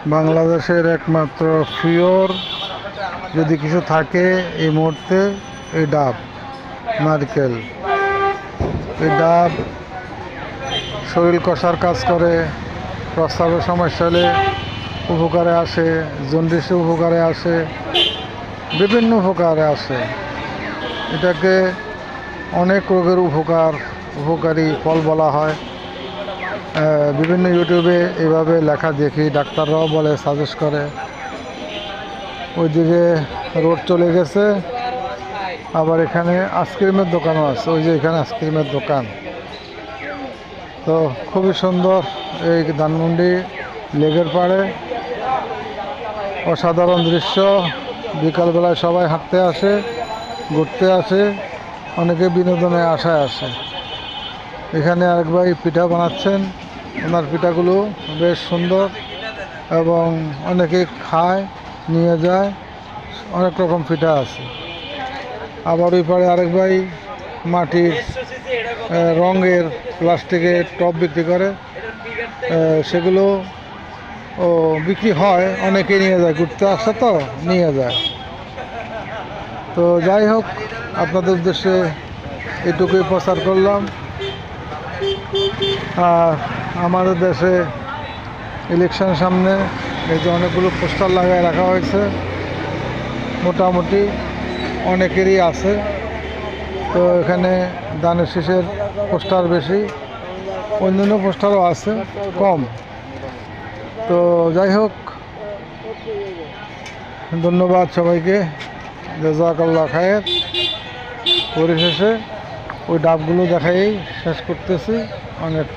বাংলাদেশের একমাত্র পিওর যদি কিছু থাকে এই মুহূর্তে এই ডাব নারকেল। এই ডাব শরীর কষার কাজ করে, প্রস্রাবের সমস্যা হলে উপকারে আসে, জন্ডিসে উপকারে আসে, বিভিন্ন উপকারে আসে। এটাকে অনেক রোগের উপকারী ফল বলা হয়। বিভিন্ন ইউটিউবে এভাবে লেখা দেখি, ডাক্তাররাও বলে, সাজেস্ট করে। ওইদিকে রোড চলে গেছে, আবার এখানে আইসক্রিমের দোকানও আছে। ওই যে এখানে আইসক্রিমের দোকান। তো খুবই সুন্দর এই ধানমন্ডি লেকের পাড়ে, অসাধারণ দৃশ্য। বিকালবেলায় সবাই হাঁটতে আসে, ঘুরতে আসে, অনেকে বিনোদনের আশায় আসে। এখানে আরেক ভাই পিঠা বানাচ্ছেন, ওনার পিঠাগুলো বেশ সুন্দর এবং অনেকে খায়, নিয়ে যায়। অনেক রকম পিঠা আছে। আবার ওই পারে আরেক ভাই মাটির রঙের প্লাস্টিকের টব বিক্রি করে, সেগুলো বিক্রি হয়, অনেকে নিয়ে যায়, ঘুরতে আসে তো নিয়ে যায়। তো যাই হোক, আপনাদের উদ্দেশ্যে এটুকুই প্রচার করলাম। আর আমাদের দেশে ইলেকশন সামনে, এই যে অনেকগুলো পোস্টার লাগায় রাখা হয়েছে, মোটামুটি অনেকেরই আছে। তো এখানে দানের শীষের পোস্টার বেশি, অন্যান্য পোস্টারও আছে কম। তো যাই হোক, ধন্যবাদ সবাইকে, জাযাকাল্লাহ খায়ের। পরিশেষে ওই ডাবগুলো দেখাই শেষ করতেছি। অনেক